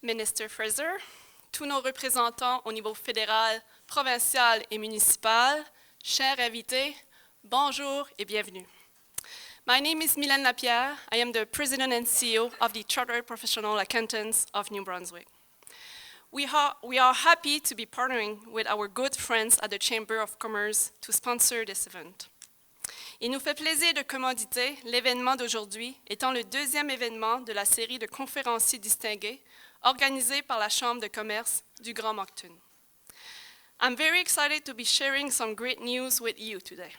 Ministre Fraser, tous nos représentants au niveau fédéral, provincial et municipal, chers invités, bonjour et bienvenue. My name is Mylène Lapierre. I am the President and CEO of the Chartered Professional Accountants of New Brunswick. We are happy to be partnering with our good friends at the Chamber of Commerce to sponsor this event. Il nous fait plaisir de commanditer l'événement d'aujourd'hui, étant le deuxième événement de la série de conférenciers distingués organisée par la Chambre de commerce du Grand Moncton. I'm very excited to be sharing some great news with you today.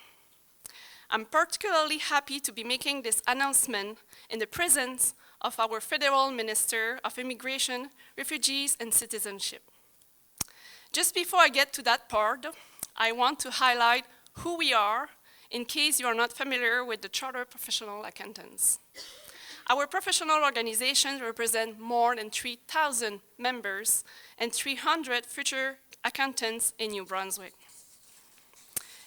I'm particularly happy to be making this announcement in the presence of our Federal Minister of Immigration, Refugees and Citizenship. Just before I get to that part, I want to highlight who we are in case you are not familiar with the Chartered Professional Accountants. Our professional organizations represent more than 3,000 members and 300 future accountants in New Brunswick.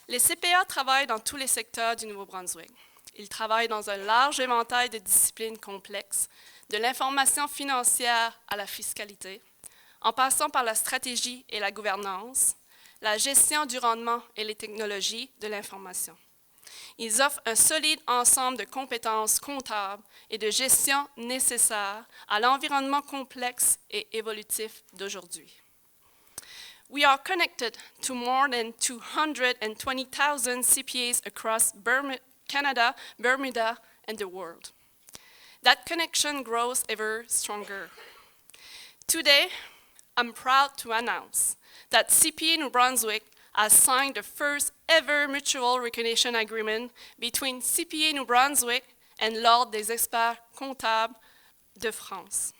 Les CPA travaillent dans tous les secteurs du Nouveau-Brunswick. Ils travaillent dans un large éventail de disciplines complexes, de l'information financière à la fiscalité, en passant par la stratégie et la gouvernance, la gestion du rendement et les technologies de l'information. Ils offrent un solide ensemble de compétences comptables et de gestion nécessaires à l'environnement complexe et évolutif d'aujourd'hui. We are connected to more than 220,000 CPAs across Canada, Bermuda, and the world. That connection grows ever stronger. Today, I'm proud to announce that CPA New Brunswick has signed the first ever mutual recognition agreement between CPA New Brunswick and l'Ordre des experts comptables de France.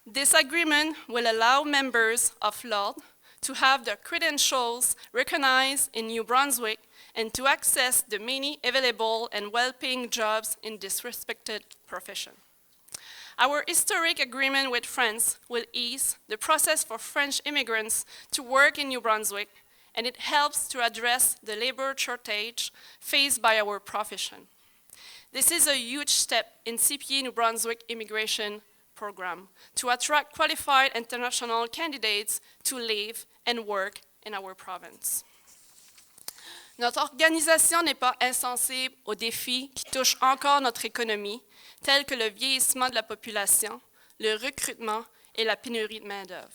This agreement will allow members of l'Ordre to have their credentials recognized in New Brunswick and to access the many available and well-paying jobs in this respected profession. Our historic agreement with France will ease the process for French immigrants to work in New Brunswick, and it helps to address the labor shortage faced by our profession. This is a huge step in CPA New Brunswick immigration program to attract qualified international candidates to live and work in our province. Notre organisation n'est pas insensible aux défis qui touchent encore notre économie, tels que le vieillissement de la population, le recrutement et la pénurie de main-d'œuvre.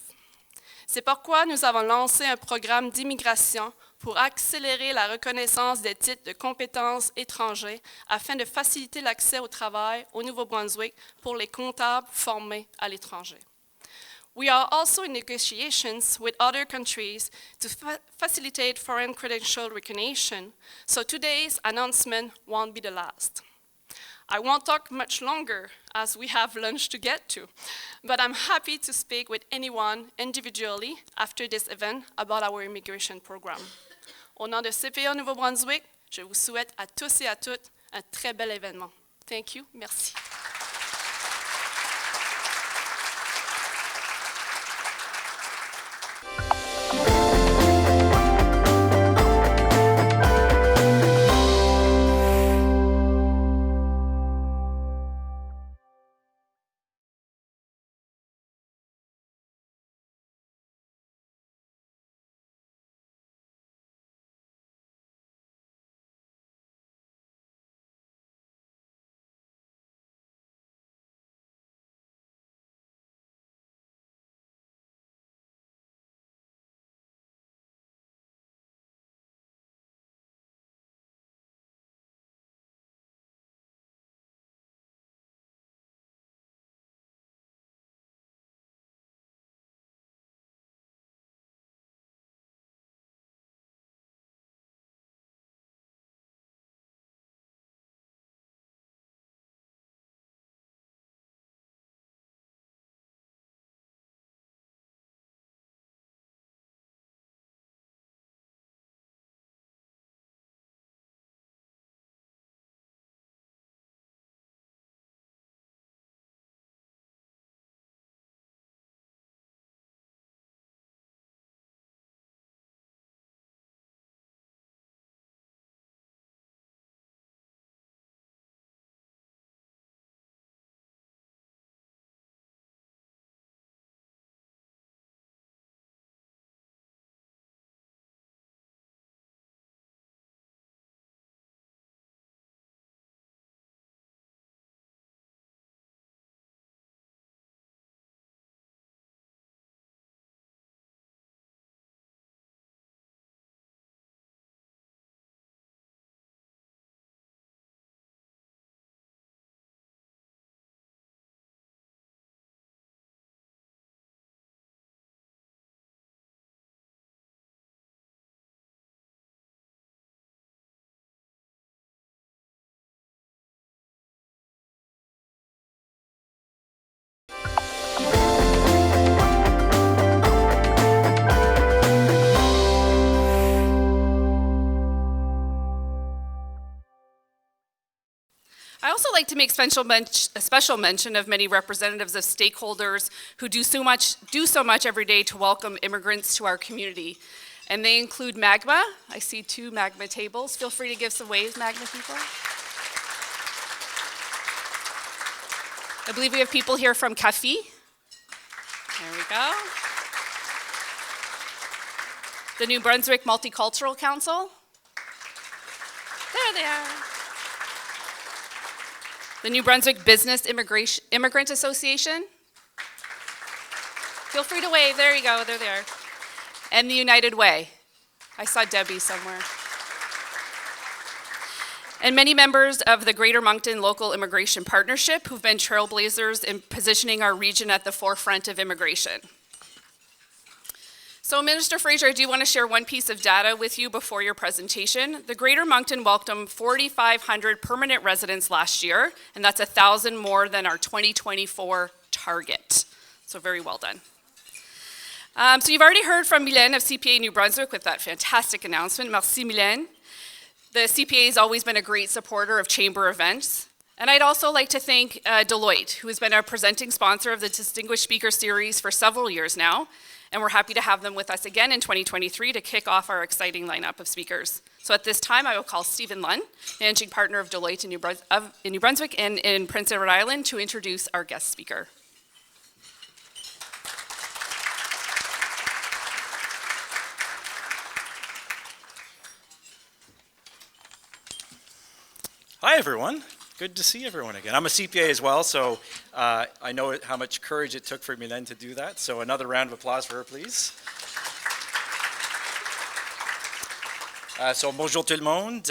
C'est pourquoi nous avons lancé un programme d'immigration pour accélérer la reconnaissance des titres de compétences étrangers afin de faciliter l'accès au travail au Nouveau-Brunswick pour les comptables formés à l'étranger. We are also in negotiations with other countries to facilitate foreign credential recognition, so today's announcement won't be the last. I won't talk much longer as we have lunch to get to, but I'm happy to speak with anyone individually after this event about our immigration program. Au nom de CPA Nouveau-Brunswick, je vous souhaite à tous et à toutes un très bel événement. Thank you. Merci. also like to make a special mention of many representatives of stakeholders who do so much every day to welcome immigrants to our community. And they include Magma. I see 2 Magma tables. Feel free to give some waves, Magma people. I believe we have people here from CAFI. There we go. The New Brunswick Multicultural Council. There they are. The New Brunswick Business Immigrant Association. Feel free to wave. There you go. There they are. And the United Way. I saw Debbie somewhere. And many members of the Greater Moncton Local Immigration Partnership who've been trailblazers in positioning our region at the forefront of immigration. So Minister Fraser, I do want to share one piece of data with you before your presentation. The Greater Moncton welcomed 4,500 permanent residents last year, and that's 1,000 more than our 2024 target. So very well done. So you've already heard from Mylène of CPA New Brunswick with that fantastic announcement. Merci, Mylène. The CPA has always been a great supporter of chamber events. And I'd also like to thank Deloitte, who has been our presenting sponsor of the Distinguished Speaker Series for several years now. And we're happy to have them with us again in 2023 to kick off our exciting lineup of speakers. So at this time, I will call Stephen Lunn, managing partner of Deloitte in New Brunswick and in Prince Edward Island, to introduce our guest speaker. Hi, everyone. Good to see everyone again. I'm a CPA as well, so I know how much courage it took for Mylène to do that. So another round of applause for her, please. So bonjour tout le monde.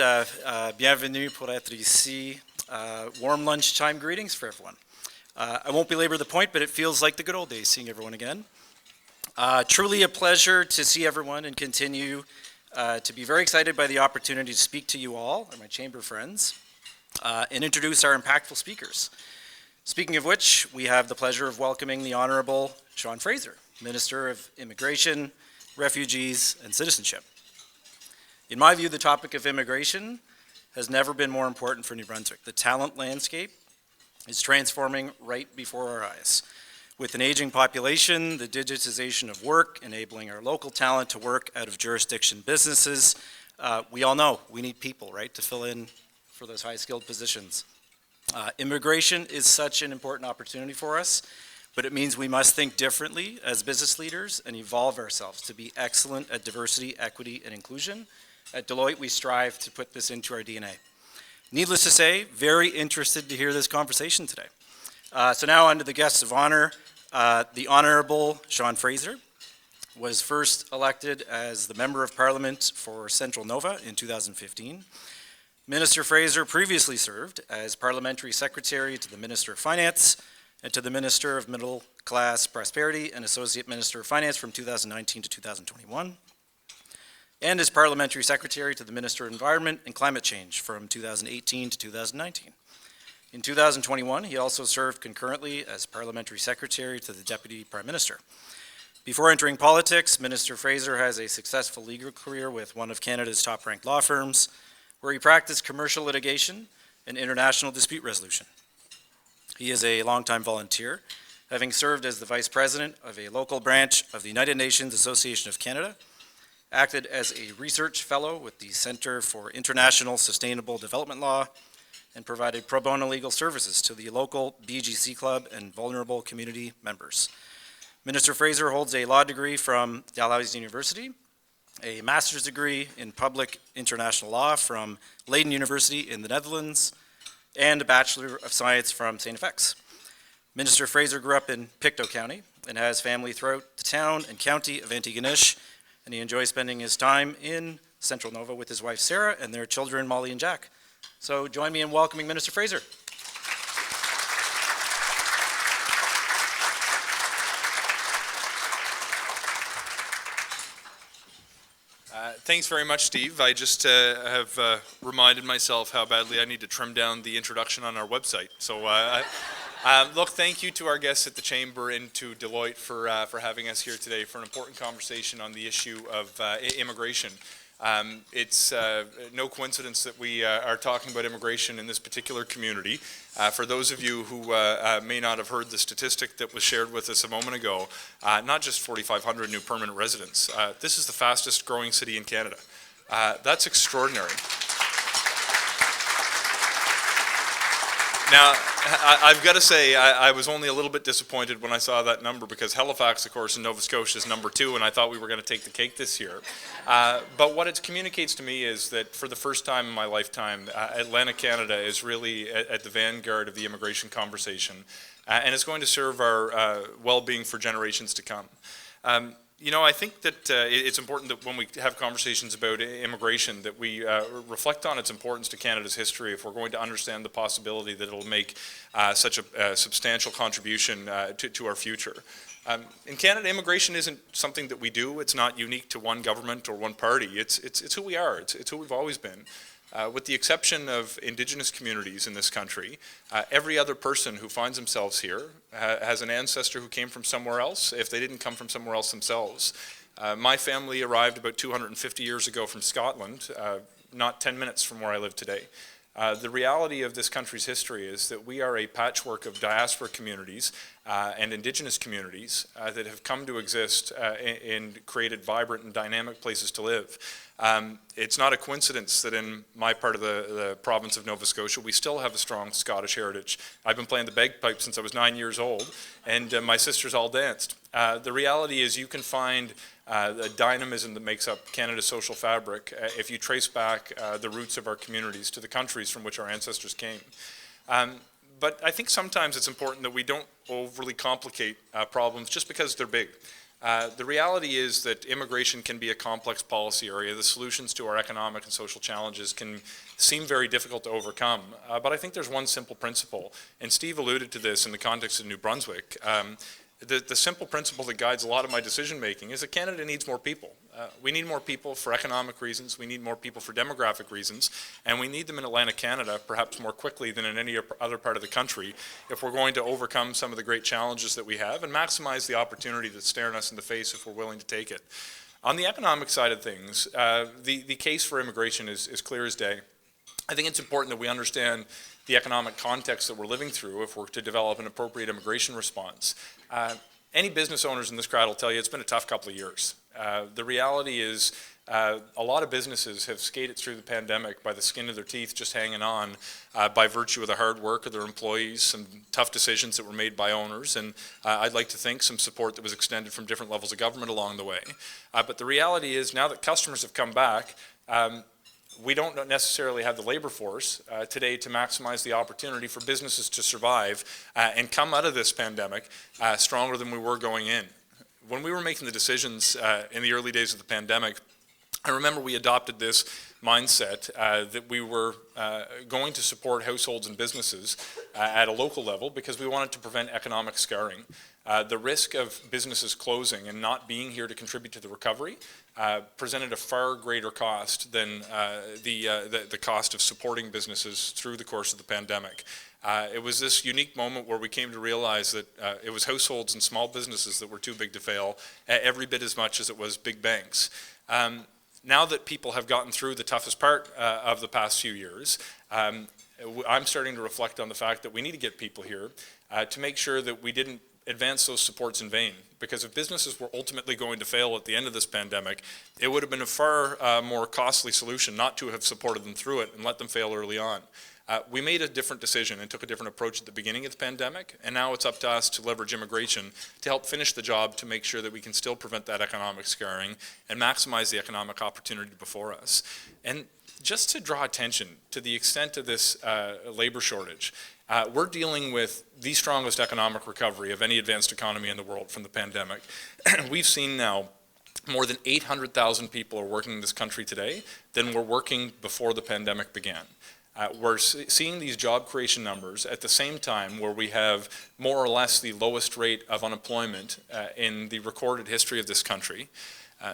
Bienvenue pour être ici. Warm lunchtime greetings for everyone. I won't belabor the point, but it feels like the good old days seeing everyone again. Truly a pleasure to see everyone and continue to be very excited by the opportunity to speak to you all, and my chamber friends, and introduce our impactful speakers. Speaking of which, we have the pleasure of welcoming the Honorable Sean Fraser, Minister of Immigration, Refugees, and Citizenship. In my view, the topic of immigration has never been more important for New Brunswick. The talent landscape is transforming right before our eyes. With an aging population, the digitization of work, enabling our local talent to work out of jurisdiction businesses, we all know we need people, right, to fill in for those high-skilled positions. Immigration is such an important opportunity for us, but it means we must think differently as business leaders and evolve ourselves to be excellent at diversity, equity, and inclusion. At Deloitte, we strive to put this into our DNA. Needless to say, very interested to hear this conversation today. So now on to the guests of honor. The Honorable Sean Fraser was first elected as the Member of Parliament for Central Nova in 2015. Minister Fraser previously served as Parliamentary Secretary to the Minister of Finance and to the Minister of Middle Class Prosperity and Associate Minister of Finance from 2019 to 2021, and as Parliamentary Secretary to the Minister of Environment and Climate Change from 2018 to 2019. In 2021, he also served concurrently as Parliamentary Secretary to the Deputy Prime Minister. Before entering politics, Minister Fraser has a successful legal career with one of Canada's top-ranked law firms, where he practiced commercial litigation and international dispute resolution. He is a longtime volunteer, having served as the Vice President of a local branch of the United Nations Association of Canada, acted as a research fellow with the Centre for International Sustainable Development Law, and provided pro bono legal services to the local BGC Club and vulnerable community members. Minister Fraser holds a law degree from Dalhousie University, a master's degree in public international law from Leiden University in the Netherlands, and a Bachelor of Science from St. FX. Minister Fraser grew up in Pictou County and has family throughout the town and county of Antigonish, and he enjoys spending his time in Central Nova with his wife Sarah and their children Molly and Jack. So join me in welcoming Minister Fraser. Thanks very much, Steve. I just have reminded myself how badly I need to trim down the introduction on our website. So look, thank you to our guests at the Chamber and to Deloitte for having us here today for an important conversation on the issue of immigration. It's no coincidence that we are talking about immigration in this particular community. For those of you who may not have heard the statistic that was shared with us a moment ago, not just 4,500 new permanent residents, this is the fastest growing city in Canada. That's extraordinary. Now, I've got to say, I was only a little bit disappointed when I saw that number because Halifax, of course, in Nova Scotia is number 2, and I thought we were going to take the cake this year. But what it communicates to me is that for the first time in my lifetime, Atlantic Canada is really at the vanguard of the immigration conversation, and it's going to serve our well-being for generations to come. You know, I think that it's important that when we have conversations about immigration that we reflect on its importance to Canada's history if we're going to understand the possibility that it'll make such a substantial contribution to our future. In Canada, immigration isn't something that we do. It's not unique to one government or one party. It's who we are. It's who we've always been. With the exception of Indigenous communities in this country, every other person who finds themselves here has an ancestor who came from somewhere else, if they didn't come from somewhere else themselves. My family arrived about 250 years ago from Scotland, not 10 minutes from where I live today. The reality of this country's history is that we are a patchwork of diaspora communities and Indigenous communities that have come to exist and created vibrant and dynamic places to live. It's not a coincidence that in my part of the province of Nova Scotia, we still have a strong Scottish heritage. I've been playing the bagpipe since I was 9 years old, and my sisters all danced. The reality is you can find the dynamism that makes up Canada's social fabric if you trace back the roots of our communities to the countries from which our ancestors came. But I think sometimes it's important that we don't overly complicate problems just because they're big. The reality is that immigration can be a complex policy area. The solutions to our economic and social challenges can seem very difficult to overcome. But I think there's one simple principle, and Steve alluded to this in the context of New Brunswick. The simple principle that guides a lot of my decision making is that Canada needs more people. We need more people for economic reasons, we need more people for demographic reasons, and we need them in Atlantic Canada perhaps more quickly than in any other part of the country if we're going to overcome some of the great challenges that we have and maximize the opportunity that's staring us in the face if we're willing to take it. On the economic side of things, the case for immigration is clear as day. I think it's important that we understand the economic context that we're living through if we're to develop an appropriate immigration response. Any business owners in this crowd will tell you it's been a tough couple of years. The reality is a lot of businesses have skated through the pandemic by the skin of their teeth, just hanging on by virtue of the hard work of their employees, some tough decisions that were made by owners, and I'd like to think some support that was extended from different levels of government along the way. But the reality is now that customers have come back, we don't necessarily have the labor force today to maximize the opportunity for businesses to survive and come out of this pandemic stronger than we were going in. When we were making the decisions in the early days of the pandemic, I remember we adopted this mindset that we were going to support households and businesses at a local level because we wanted to prevent economic scarring. The risk of businesses closing and not being here to contribute to the recovery presented a far greater cost than the cost of supporting businesses through the course of the pandemic. It was this unique moment where we came to realize that it was households and small businesses that were too big to fail every bit as much as it was big banks. Now that people have gotten through the toughest part of the past few years, I'm starting to reflect on the fact that we need to get people here to make sure that we didn't advance those supports in vain. Because if businesses were ultimately going to fail at the end of this pandemic, it would have been a far more costly solution not to have supported them through it and let them fail early on. We made a different decision and took a different approach at the beginning of the pandemic, and now it's up to us to leverage immigration to help finish the job to make sure that we can still prevent that economic scarring and maximize the economic opportunity before us. And just to draw attention to the extent of this labor shortage, we're dealing with the strongest economic recovery of any advanced economy in the world from the pandemic. We've seen now more than 800,000 people are working in this country today than were working before the pandemic began. We're seeing these job creation numbers at the same time where we have more or less the lowest rate of unemployment in the recorded history of this country.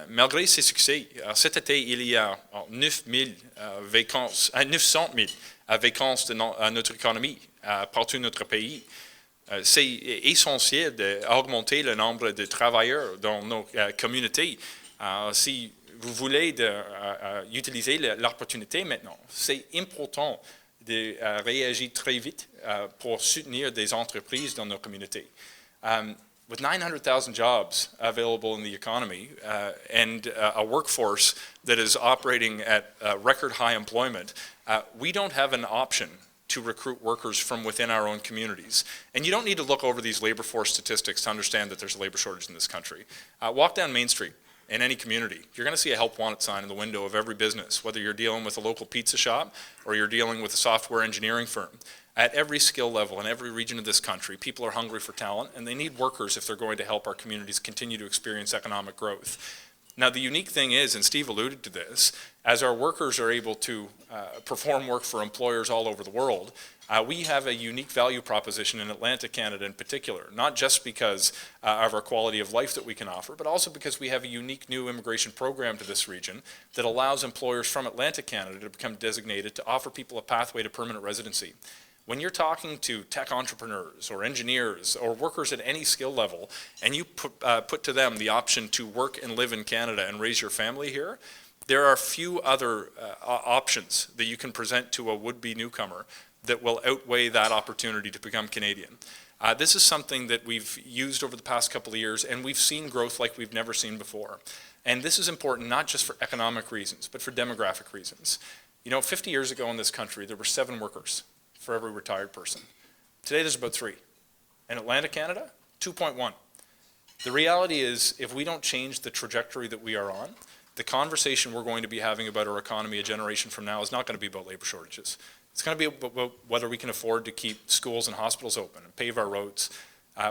Malgré ces succès, cet été, il y a 900 000 vacances dans notre économie, partout notre pays. C'est essentiel d'augmenter le nombre de travailleurs dans nos communautés. Si vous voulez utiliser l'opportunité maintenant, c'est important de réagir très vite pour soutenir des entreprises dans nos communautés. With 900,000 jobs available in the economy and a workforce that is operating at record high employment, we don't have an option to recruit workers from within our own communities. And you don't need to look over these labor force statistics to understand that there's a labor shortage in this country. Walk down Main Street in any community. You're going to see a help wanted sign in the window of every business, whether you're dealing with a local pizza shop or you're dealing with a software engineering firm. At every skill level in every region of this country, people are hungry for talent, and they need workers if they're going to help our communities continue to experience economic growth. Now, the unique thing is, and Steve alluded to this, as our workers are able to perform work for employers all over the world, we have a unique value proposition in Atlantic Canada in particular, not just because of our quality of life that we can offer, but also because we have a unique new immigration program to this region that allows employers from Atlantic Canada to become designated to offer people a pathway to permanent residency. When you're talking to tech entrepreneurs or engineers or workers at any skill level, and you put to them the option to work and live in Canada and raise your family here, there are few other options that you can present to a would-be newcomer that will outweigh that opportunity to become Canadian. This is something that we've used over the past couple of years, and we've seen growth like we've never seen before. And this is important not just for economic reasons, but for demographic reasons. You know, 50 years ago in this country, there were 7 workers for every retired person. Today there's about 3. In Atlantic Canada, 2.1. The reality is, if we don't change the trajectory that we are on, the conversation we're going to be having about our economy a generation from now is not going to be about labor shortages. It's going to be about whether we can afford to keep schools and hospitals open and pave our roads.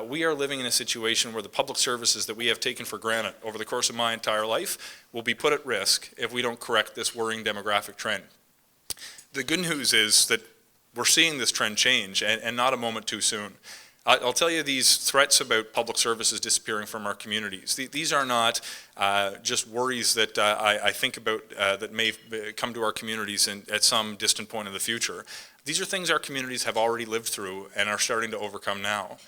We are living in a situation where the public services that we have taken for granted over the course of my entire life will be put at risk if we don't correct this worrying demographic trend. The good news is that we're seeing this trend change, and not a moment too soon. I'll tell you, these threats about public services disappearing from our communities, these are not just worries that I think about that may come to our communities at some distant point in the future. These are things our communities have already lived through and are starting to overcome now.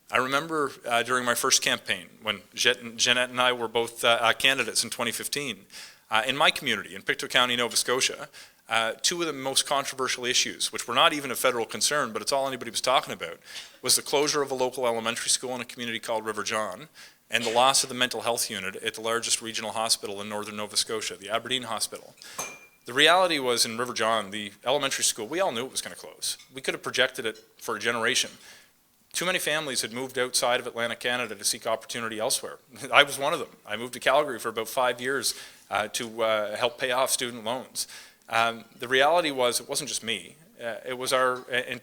I remember during my first campaign, when Jeanette and I were both candidates in 2015, in my community, in Pictou County, Nova Scotia, 2 of the most controversial issues, which were not even a federal concern, but it's all anybody was talking about, was the closure of a local elementary school in a community called River John, and the loss of the mental health unit at the largest regional hospital in northern Nova Scotia, the Aberdeen Hospital. The reality was, in River John, the elementary school, we all knew it was going to close. We could have projected it for a generation. Too many families had moved outside of Atlantic Canada to seek opportunity elsewhere. I was one of them. I moved to Calgary for about 5 years to help pay off student loans. The reality was, it wasn't just me. It was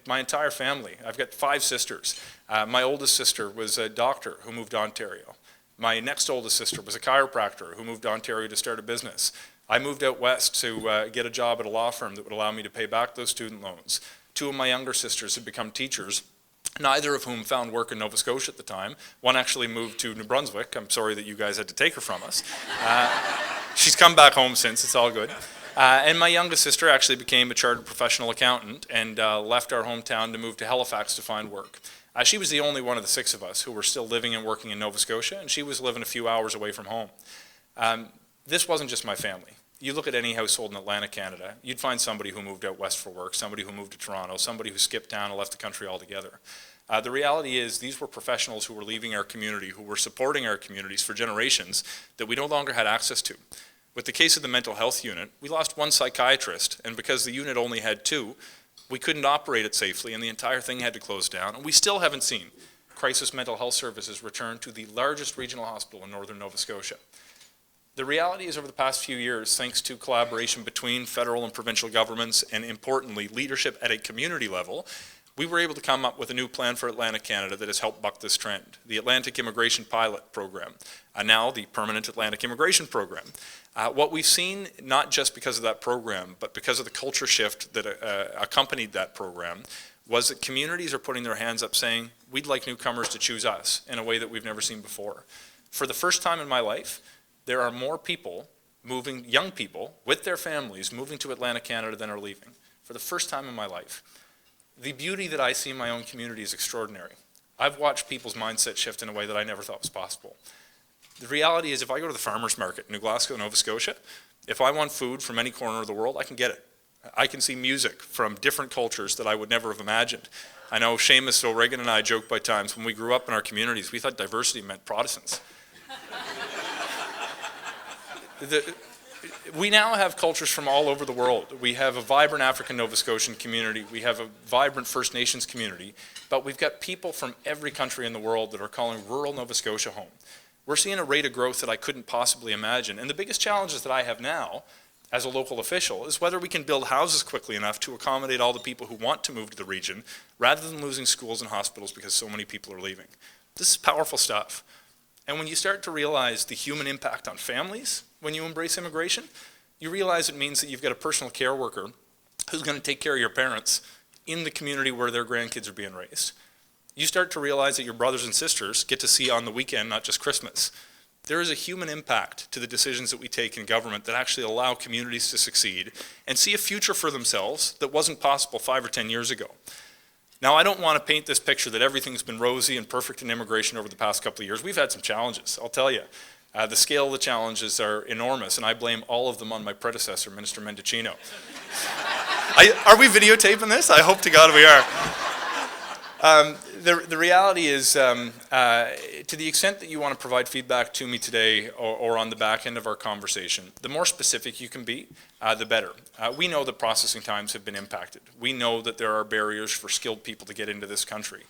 my entire family. I've got 5 sisters. My oldest sister was a doctor who moved to Ontario. My next oldest sister was a chiropractor who moved to Ontario to start a business. I moved out west to get a job at a law firm that would allow me to pay back those student loans. 2 of my younger sisters had become teachers, neither of whom found work in Nova Scotia at the time. One actually moved to New Brunswick. I'm sorry that you guys had to take her from us. She's come back home since. It's all good. And my youngest sister actually became a chartered professional accountant and left our hometown to move to Halifax to find work. She was the only one of the 6 of us who were still living and working in Nova Scotia, and she was living a few hours away from home. This wasn't just my family. You look at any household in Atlantic Canada, you'd find somebody who moved out west for work, somebody who moved to Toronto, somebody who skipped town and left the country altogether. The reality is, these were professionals who were leaving our community, who were supporting our communities for generations that we no longer had access to. With the case of the mental health unit, we lost 1 psychiatrist, and because the unit only had 2, we couldn't operate it safely, and the entire thing had to close down. And we still haven't seen crisis mental health services return to the largest regional hospital in northern Nova Scotia. The reality is, over the past few years, thanks to collaboration between federal and provincial governments, and importantly, leadership at a community level, we were able to come up with a new plan for Atlantic Canada that has helped buck this trend. The Atlantic Immigration Pilot Program, now the Permanent Atlantic Immigration Program. What we've seen, not just because of that program, but because of the culture shift that accompanied that program, was that communities are putting their hands up saying, we'd like newcomers to choose us in a way that we've never seen before. For the first time in my life, there are more people moving, young people with their families, moving to Atlantic Canada than are leaving. For the first time in my life. The beauty that I see in my own community is extraordinary. I've watched people's mindset shift in a way that I never thought was possible. The reality is if I go to the farmer's market in New Glasgow, Nova Scotia, if I want food from any corner of the world, I can get it. I can see music from different cultures that I would never have imagined. I know Seamus O'Regan and I joke by times when we grew up in our communities, we thought diversity meant Protestants. We now have cultures from all over the world. We have a vibrant African Nova Scotian community. We have a vibrant First Nations community. But we've got people from every country in the world that are calling rural Nova Scotia home. We're seeing a rate of growth that I couldn't possibly imagine. And the biggest challenges that I have now as a local official is whether we can build houses quickly enough to accommodate all the people who want to move to the region rather than losing schools and hospitals because so many people are leaving. This is powerful stuff. And when you start to realize the human impact on families when you embrace immigration, you realize it means that you've got a personal care worker who's going to take care of your parents in the community where their grandkids are being raised. You start to realize that your brothers and sisters get to see on the weekend, not just Christmas. There is a human impact to the decisions that we take in government that actually allow communities to succeed and see a future for themselves that wasn't possible 5 or 10 years ago. Now, I don't want to paint this picture that everything's been rosy and perfect in immigration over the past couple of years. We've had some challenges, I'll tell you. The scale of the challenges are enormous, and I blame all of them on my predecessor, Minister Mendicino. Are we videotaping this? I hope to God we are. The reality is, to the extent that you want to provide feedback to me today or on the back end of our conversation, the more specific you can be, the better. We know that processing times have been impacted. We know that there are barriers for skilled people to get into this country.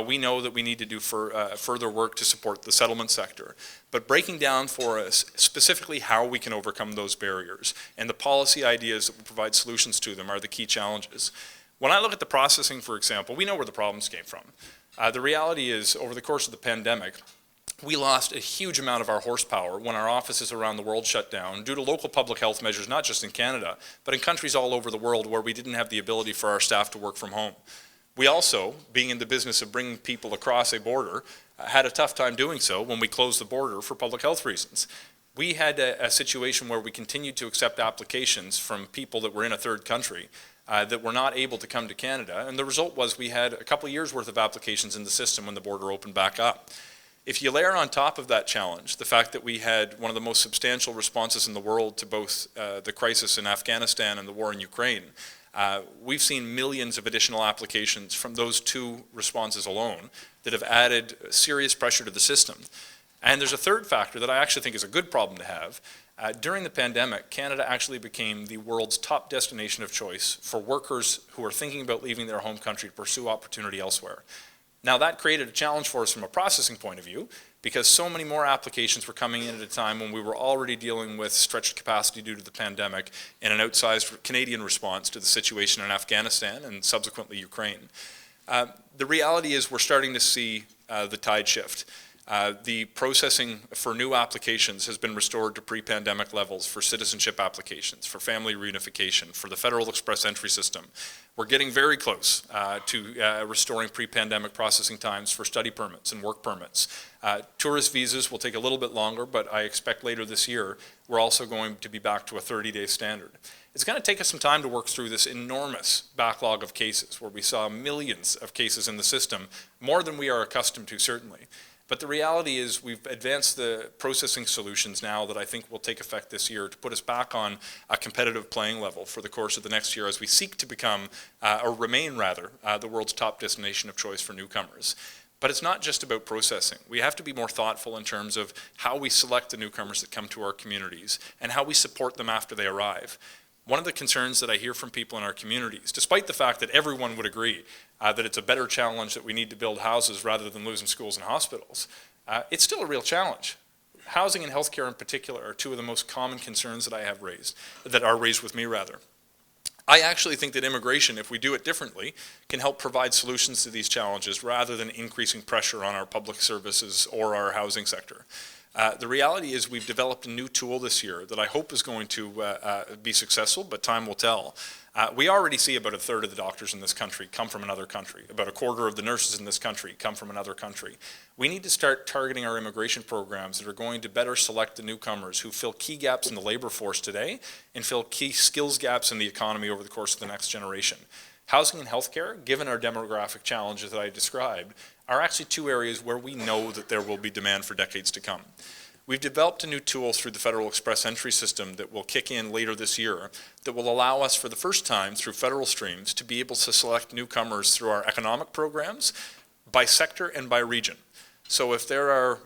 We know that we need to do further work to support the settlement sector. But breaking down for us specifically how we can overcome those barriers and the policy ideas that will provide solutions to them are the key challenges. When I look at the processing, for example, we know where the problems came from. The reality is, over the course of the pandemic, we lost a huge amount of our horsepower when our offices around the world shut down due to local public health measures, not just in Canada, but in countries all over the world where we didn't have the ability for our staff to work from home. We also, being in the business of bringing people across a border, had a tough time doing so when we closed the border for public health reasons. We had a situation where we continued to accept applications from people that were in a third country that were not able to come to Canada, and the result was we had a couple of years worth of applications in the system when the border opened back up. If you layer on top of that challenge the fact that we had one of the most substantial responses in the world to both the crisis in Afghanistan and the war in Ukraine, we've seen millions of additional applications from those two responses alone that have added serious pressure to the system. And there's a third factor that I actually think is a good problem to have. During the pandemic, Canada actually became the world's top destination of choice for workers who are thinking about leaving their home country to pursue opportunity elsewhere. Now, that created a challenge for us from a processing point of view because so many more applications were coming in at a time when we were already dealing with stretched capacity due to the pandemic and an outsized Canadian response to the situation in Afghanistan and subsequently Ukraine. The reality is we're starting to see the tide shift. The processing for new applications has been restored to pre-pandemic levels for citizenship applications, for family reunification, for the federal express entry system. We're getting very close to restoring pre-pandemic processing times for study permits and work permits. Tourist visas will take a little bit longer, but I expect later this year we're also going to be back to a 30-day standard. It's going to take us some time to work through this enormous backlog of cases where we saw millions of cases in the system, more than we are accustomed to certainly. But the reality is we've advanced the processing solutions now that I think will take effect this year to put us back on a competitive playing level for the course of the next year as we seek to become, or remain rather, the world's top destination of choice for newcomers. But it's not just about processing. We have to be more thoughtful in terms of how we select the newcomers that come to our communities and how we support them after they arrive. One of the concerns that I hear from people in our communities, despite the fact that everyone would agree that it's a better challenge that we need to build houses rather than losing schools and hospitals, it's still a real challenge. Housing and healthcare in particular are two of the most common concerns that I have raised, that are raised with me rather. I actually think that immigration, if we do it differently, can help provide solutions to these challenges rather than increasing pressure on our public services or our housing sector. The reality is we've developed a new tool this year that I hope is going to be successful, but time will tell. We already see about a third of the doctors in this country come from another country. About a quarter of the nurses in this country come from another country. We need to start targeting our immigration programs that are going to better select the newcomers who fill key gaps in the labor force today and fill key skills gaps in the economy over the course of the next generation. Housing and healthcare, given our demographic challenges that I described, are actually two areas where we know that there will be demand for decades to come. we've developed a new tool through the Federal Express Entry system that will kick in later this year that will allow us for the first time through federal streams to be able to select newcomers through our economic programs by sector and by region. So if there are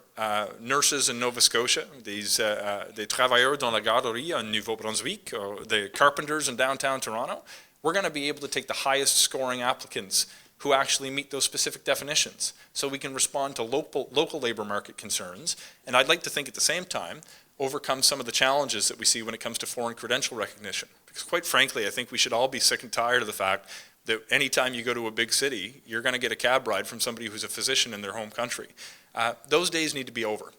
nurses in Nova Scotia, des travailleurs dans la garderie en Nouveau-Brunswick, or the carpenters in downtown Toronto, we're going to be able to take the highest scoring applicants who actually meet those specific definitions. So we can respond to local labor market concerns, and I'd like to think at the same time, overcome some of the challenges that we see when it comes to foreign credential recognition. Because quite frankly, I think we should all be sick and tired of the fact that anytime you go to a big city, you're going to get a cab ride from somebody who's a physician in their home country. Those days need to be over.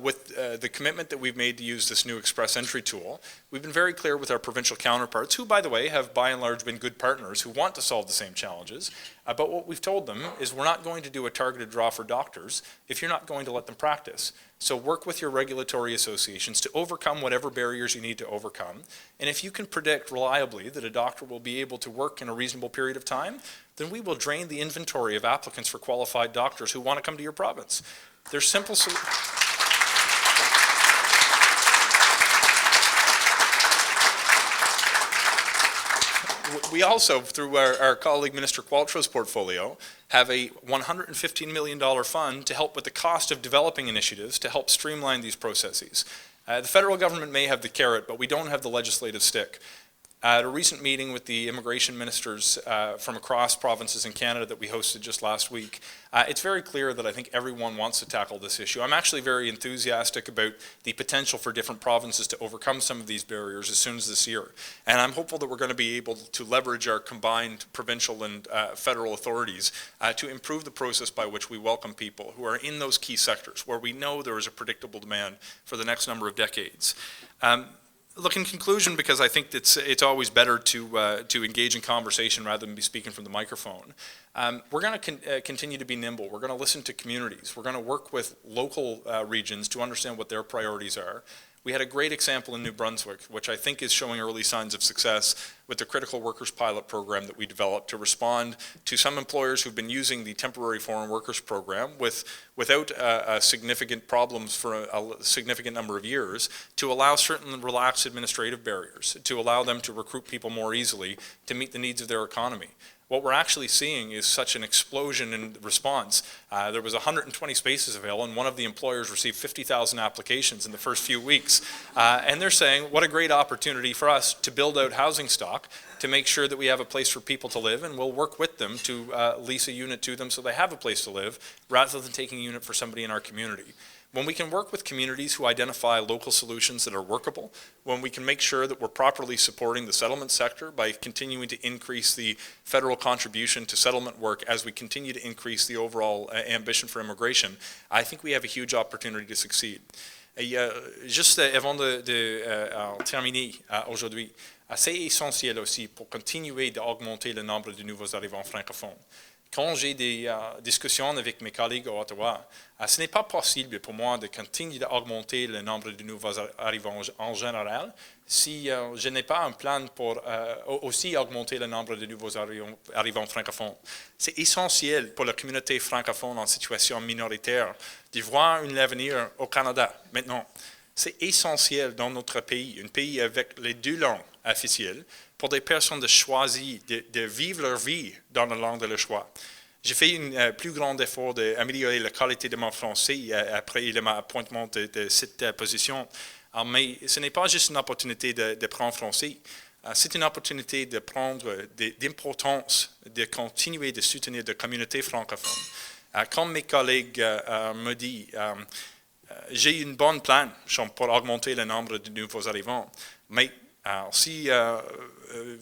With the commitment that we've made to use this new Express Entry tool, we've been very clear with our provincial counterparts, who, by the way, have by and large been good partners who want to solve the same challenges. But what we've told them is we're not going to do a targeted draw for doctors if you're not going to let them practice. So work with your regulatory associations to overcome whatever barriers you need to overcome. And if you can predict reliably that a doctor will be able to work in a reasonable period of time, then we will drain the inventory of applicants for qualified doctors who want to come to your province. There's simple solutions. We also, through our colleague Minister Qualtrow's portfolio, have a $115 million fund to help with the cost of developing initiatives to help streamline these processes. The federal government may have the carrot, but we don't have the legislative stick. At a recent meeting with the immigration ministers from across provinces in Canada that we hosted just last week, it's very clear that I think everyone wants to tackle this issue. I'm actually very enthusiastic about the potential for different provinces to overcome some of these barriers as soon as this year. And I'm hopeful that we're going to be able to leverage our combined provincial and federal authorities to improve the process by which we welcome people who are in those key sectors where we know there is a predictable demand for the next number of decades. Look, in conclusion, because I think it's always better to engage in conversation rather than be speaking from the microphone, we're going to continue to be nimble. We're going to listen to communities. We're going to work with local regions to understand what their priorities are. We had a great example in New Brunswick, which I think is showing early signs of success with the Critical Workers Pilot Program that we developed to respond to some employers who've been using the Temporary Foreign Workers Program without significant problems for a significant number of years, to allow certain relaxed administrative barriers, to allow them to recruit people more easily to meet the needs of their economy. What we're actually seeing is such an explosion in response. There was 120 spaces available, and one of the employers received 50,000 applications in the first few weeks. And they're saying, what a great opportunity for us to build out housing stock, to make sure that we have a place for people to live, and we'll work with them to lease a unit to them so they have a place to live, rather than taking a unit for somebody in our community. When we can work with communities who identify local solutions that are workable, when we can make sure that we're properly supporting the settlement sector by continuing to increase the federal contribution to settlement work as we continue to increase the overall ambition for immigration, I think we have a huge opportunity to succeed. Juste avant de terminer aujourd'hui, c'est essentiel aussi pour continuer d'augmenter le nombre de nouveaux arrivants francophones. Quand j'ai des discussions avec mes collègues à Ottawa, ce n'est pas possible pour moi de continuer d'augmenter le nombre de nouveaux arrivants en général si je n'ai pas un plan pour aussi augmenter le nombre de nouveaux arrivants francophones. C'est essentiel pour la communauté francophone en situation minoritaire de voir un avenir au Canada maintenant. C'est essentiel dans notre pays, un pays avec les deux langues officielles, pour des personnes de choisir, de vivre leur vie dans la langue de leur choix. J'ai fait un plus grand effort d'améliorer la qualité de mon français après l'appointement de cette position. Mais ce n'est pas juste une opportunité d'apprendre français, c'est une opportunité de prendre d'importance, de continuer de soutenir la communauté francophone. Comme mes collègues me disent, j'ai une bonne plan pour augmenter le nombre de nouveaux arrivants, mais si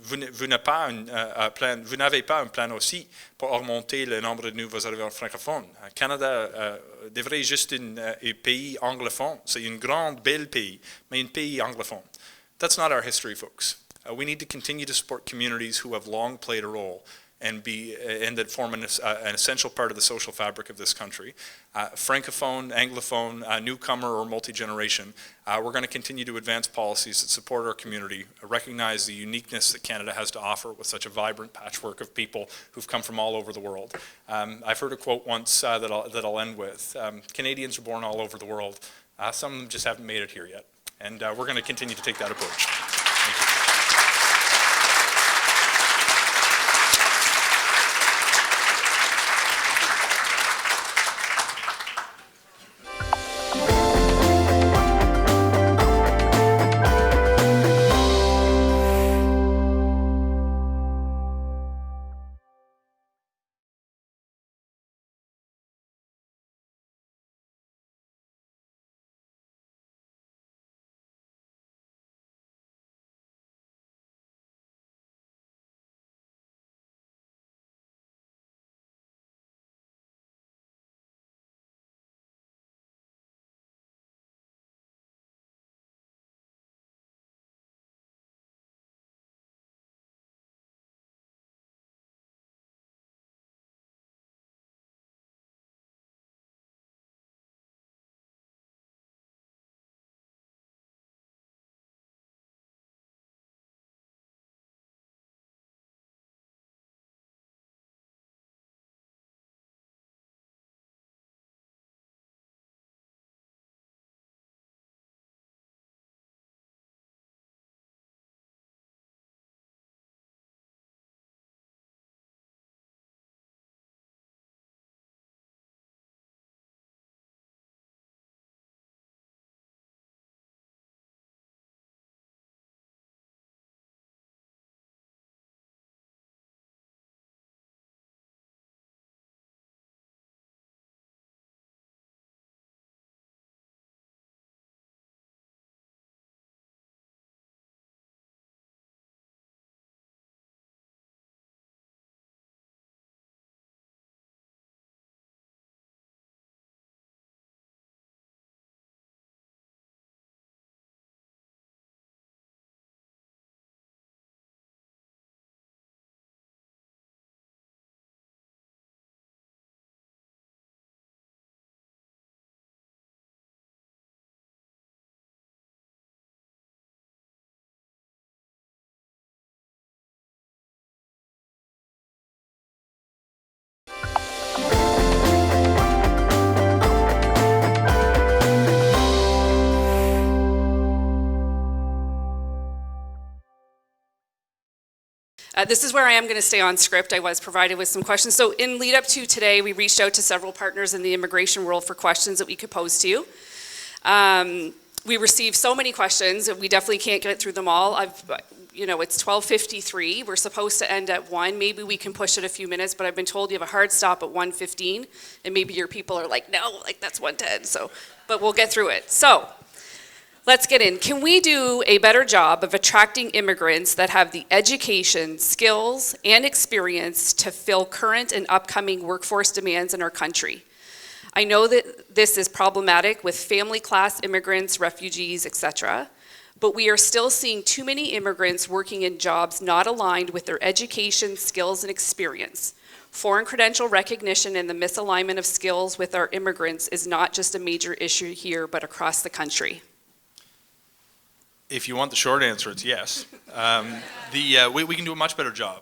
vous n'avez pas un plan aussi pour augmenter le nombre de nouveaux arrivants francophones, le Canada devrait juste un pays anglophone. C'est un grand, bel pays, mais un pays anglophone. That's not our history, folks. We need to continue to support communities who have long played a role and that form an essential part of the social fabric of this country. Francophone, Anglophone, newcomer, or multi-generation, we're going to continue to advance policies that support our community, recognize the uniqueness that Canada has to offer with such a vibrant patchwork of people who've come from all over the world. I've heard a quote once that I'll end with. Canadians are born all over the world, Some of them just haven't made it here yet. And we're going to continue to take that approach. This is where I am going to stay on script. I was provided with some questions. So in lead up to today, we reached out to several partners in the immigration world for questions that we could pose to you. We received so many questions that we definitely can't get through them all. It's 12:53. We're supposed to end at 1. Maybe we can push it a few minutes, but I've been told you have a hard stop at 1:15, and maybe your people are like, no, like that's 1:10. So, but we'll get through it. So let's get in. Can we do a better job of attracting immigrants that have the education, skills, and experience to fill current and upcoming workforce demands in our country? I know that this is problematic with family class immigrants, refugees, etc., but we are still seeing too many immigrants working in jobs not aligned with their education, skills, and experience. Foreign credential recognition and the misalignment of skills with our immigrants is not just a major issue here, but across the country. If you want the short answer, it's yes. We can do a much better job.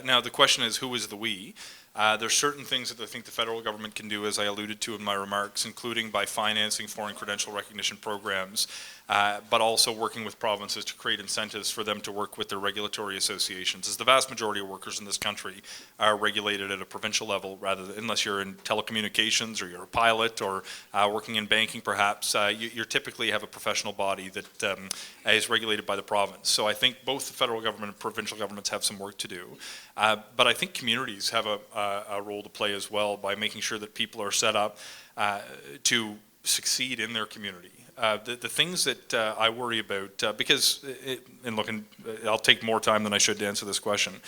Now, the question is, who is the we? There's certain things that I think the federal government can do, as I alluded to in my remarks, including by financing foreign credential recognition programs, but also working with provinces to create incentives for them to work with their regulatory associations, as the vast majority of workers in this country are regulated at a provincial level, unless you're in telecommunications or you're a pilot or working in banking perhaps, you typically have a professional body that is regulated by the province. So I think both the federal government and provincial governments have some work to do. But I think communities have a role to play as well by making sure that people are set up to succeed in their community. The things that I worry about, I'll take more time than I should to answer this question.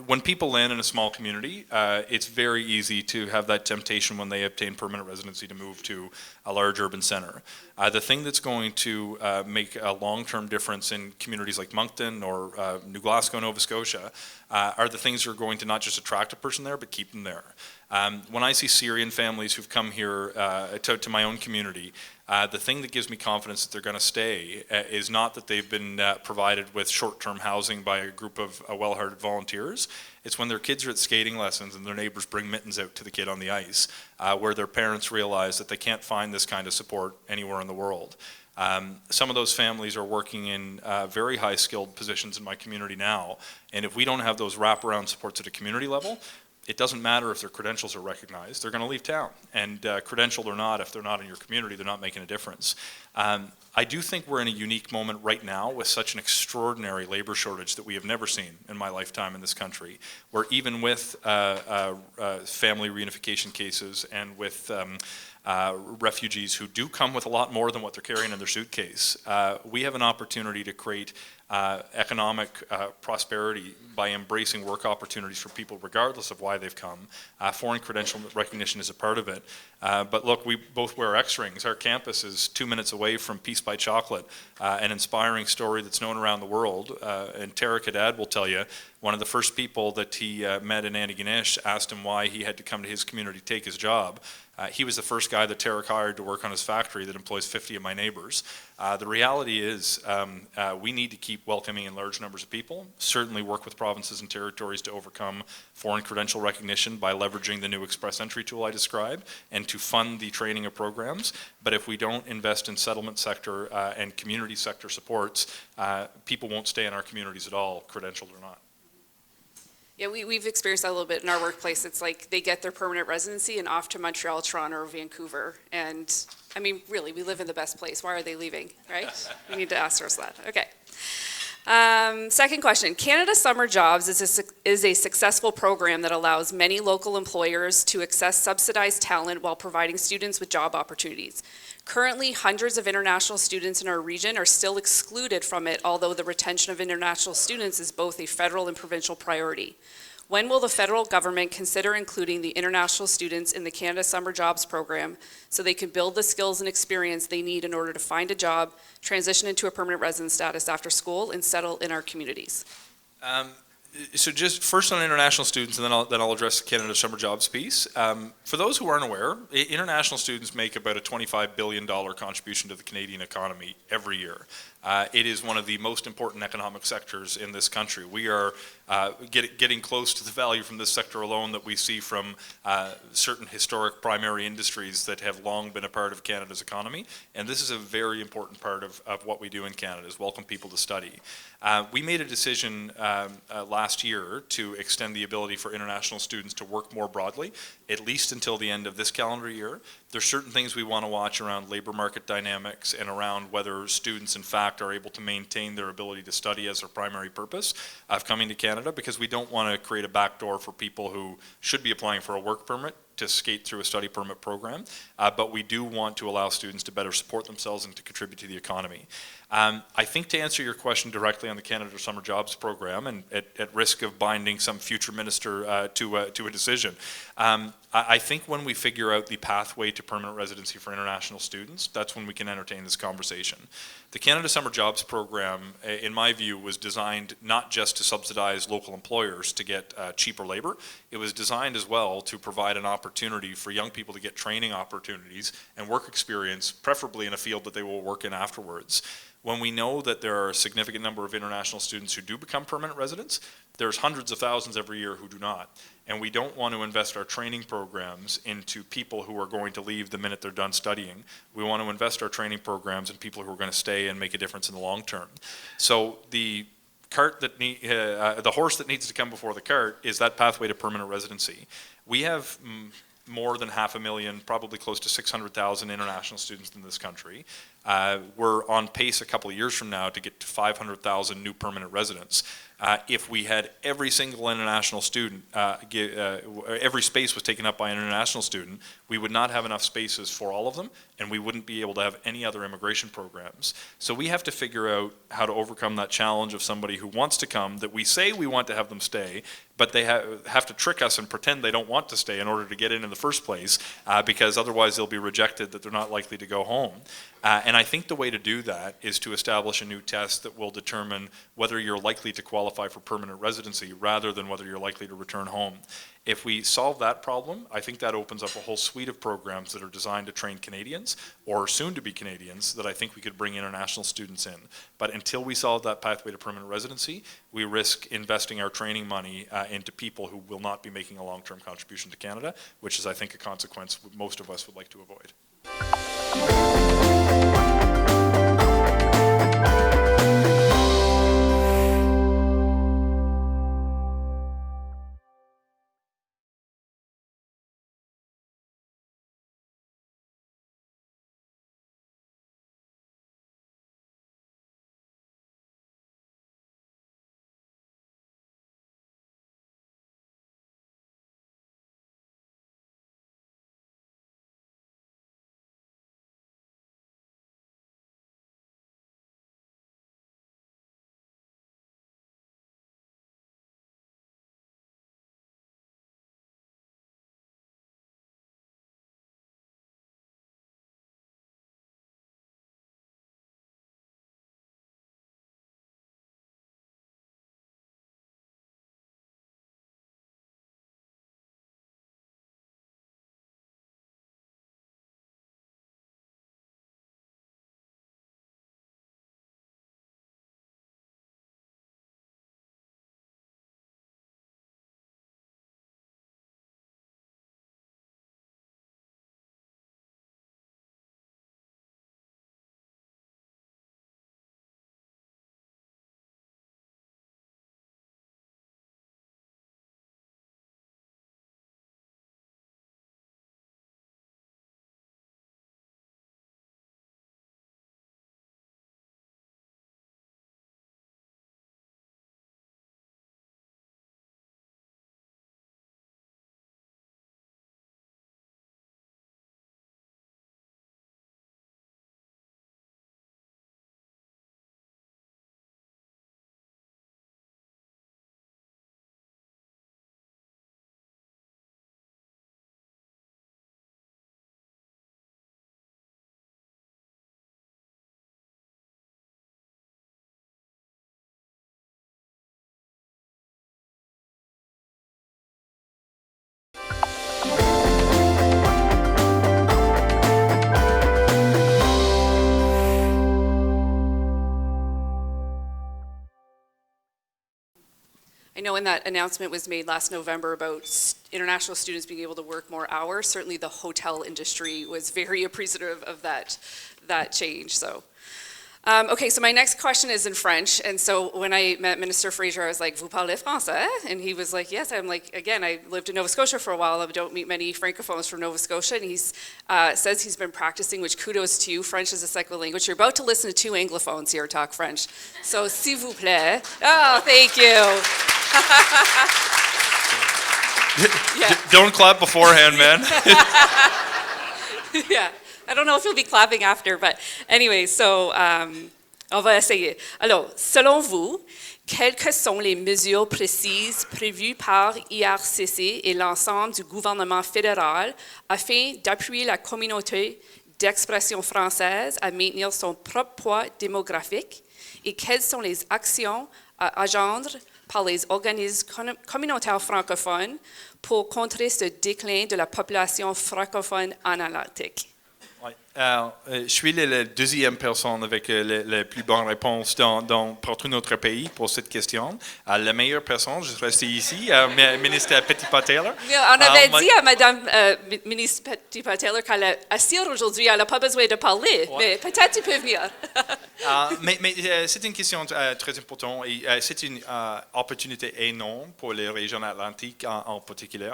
When people land in a small community, it's very easy to have that temptation when they obtain permanent residency to move to a large urban center. The thing that's going to make a long-term difference in communities like Moncton or New Glasgow, Nova Scotia, are the things that are going to not just attract a person there, but keep them there. When I see Syrian families who've come here to my own community, The thing that gives me confidence that they're going to stay is not that they've been provided with short-term housing by a group of well-hearted volunteers. It's when their kids are at skating lessons and their neighbors bring mittens out to the kid on the ice, where their parents realize that they can't find this kind of support anywhere in the world. Some of those families are working in very high-skilled positions in my community now, and if we don't have those wraparound supports at a community level, it doesn't matter if their credentials are recognized, they're going to leave town. And credentialed or not, if they're not in your community, they're not making a difference. I do think we're in a unique moment right now with such an extraordinary labor shortage that we have never seen in my lifetime in this country, where even with family reunification cases and with refugees who do come with a lot more than what they're carrying in their suitcase, we have an opportunity to create economic prosperity by embracing work opportunities for people regardless of why they've come. Foreign credential recognition is a part of it. But look, we both wear X-rings. Our campus is 2 minutes away from Peace by Chocolate, an inspiring story that's known around the world. And Tarek Haddad will tell you, one of the first people that he met in Antigonish asked him why he had to come to his community to take his job. He was the first guy that Tarek hired to work on his factory that employs 50 of my neighbors. The reality is we need to keep welcoming in large numbers of people, certainly work with provinces and territories to overcome foreign credential recognition by leveraging the new express entry tool I described, and to fund the training of programs. But if we don't invest in settlement sector and community sector supports, people won't stay in our communities at all, credentialed or not. Yeah, we've experienced that a little bit in our workplace. It's like they get their permanent residency and off to Montreal, Toronto, or Vancouver. And I mean, really, we live in the best place. Why are they leaving, right? We need to ask ourselves that. Okay. Second question. Canada Summer Jobs is a successful program that allows many local employers to access subsidized talent while providing students with job opportunities. Currently, hundreds of international students in our region are still excluded from it, although the retention of international students is both a federal and provincial priority. When will the federal government consider including the international students in the Canada Summer Jobs program so they can build the skills and experience they need in order to find a job, transition into a permanent resident status after school, and settle in our communities? So just first on international students, and then I'll address the Canada Summer Jobs piece. For those who aren't aware, international students make about a $25 billion contribution to the Canadian economy every year. It is one of the most important economic sectors in this country. We are getting close to the value from this sector alone that we see from certain historic primary industries that have long been a part of Canada's economy. And this is a very important part of what we do in Canada, is welcome people to study. We made a decision last year to extend the ability for international students to work more broadly, at least until the end of this calendar year. There's certain things we want to watch around labor market dynamics and around whether students in fact are able to maintain their ability to study as their primary purpose of coming to Canada, because we don't want to create a backdoor for people who should be applying for a work permit to skate through a study permit program, but we do want to allow students to better support themselves and to contribute to the economy. I think to answer your question directly on the Canada Summer Jobs program, and at risk of binding some future minister to a decision, I think when we figure out the pathway to permanent residency for international students, that's when we can entertain this conversation. The Canada Summer Jobs program, in my view, was designed not just to subsidize local employers to get cheaper labor. It was designed as well to provide an opportunity for young people to get training opportunities and work experience, preferably in a field that they will work in afterwards. When we know that there are a significant number of international students who do become permanent residents, there's hundreds of thousands every year who do not. And we don't want to invest our training programs into people who are going to leave the minute they're done studying. We want to invest our training programs in people who are going to stay and make a difference in the long term. So the horse that needs to come before the cart is that pathway to permanent residency. We have more than 500,000, probably close to 600,000 international students in this country. We're on pace a couple of years from now to get to 500,000 new permanent residents. If we had every single international student, every space was taken up by an international student, we would not have enough spaces for all of them, and we wouldn't be able to have any other immigration programs. So we have to figure out how to overcome that challenge of somebody who wants to come, that we say we want to have them stay, but they have to trick us and pretend they don't want to stay in order to get in the first place, because otherwise they'll be rejected, that they're not likely to go home. And I think the way to do that is to establish a new test that will determine whether you're likely to qualify for permanent residency rather than whether you're likely to return home. If we solve that problem, I think that opens up a whole suite of programs that are designed to train Canadians, or soon-to-be Canadians, that I think we could bring international students in. But until we solve that pathway to permanent residency, we risk investing our training money into people who will not be making a long-term contribution to Canada, which is, I think, a consequence most of us would like to avoid. I know when that announcement was made last November about international students being able to work more hours, certainly the hotel industry was very appreciative of that change. So, okay, so my next question is in French. And so when I met Minister Fraser, I was like, "Vous parlez français?" And he was like, "Yes." I'm like, again, I lived in Nova Scotia for a while. I don't meet many francophones from Nova Scotia. And he says he's been practicing, which kudos to you. French is a second language. You're about to listen to two anglophones here talk French. So, s'il vous plaît. Oh, thank you. Yeah. Don't clap beforehand, man. Yeah. I don't know if you'll be clapping after, but anyway, so on va essayer. Alors, selon vous, quelles sont les mesures précises prévues par IRCC et l'ensemble du gouvernement fédéral afin d'appuyer la communauté d'expression française à maintenir son propre poids démographique et quelles sont les actions à agendre par les organismes communautaires francophones pour contrer ce déclin de la population francophone en Atlantique? Ouais. Alors, je suis la deuxième personne avec la plus bonne réponse dans partout notre pays pour cette question. La meilleure personne, je reste ici, ministre Petitpas-Taylor. On avait dit à Madame ministre Petitpas-Taylor qu'elle est assise aujourd'hui, elle n'a pas besoin de parler, ouais. Mais peut-être tu peux venir. Mais c'est une question très importante et c'est une opportunité énorme pour les régions atlantiques en particulier.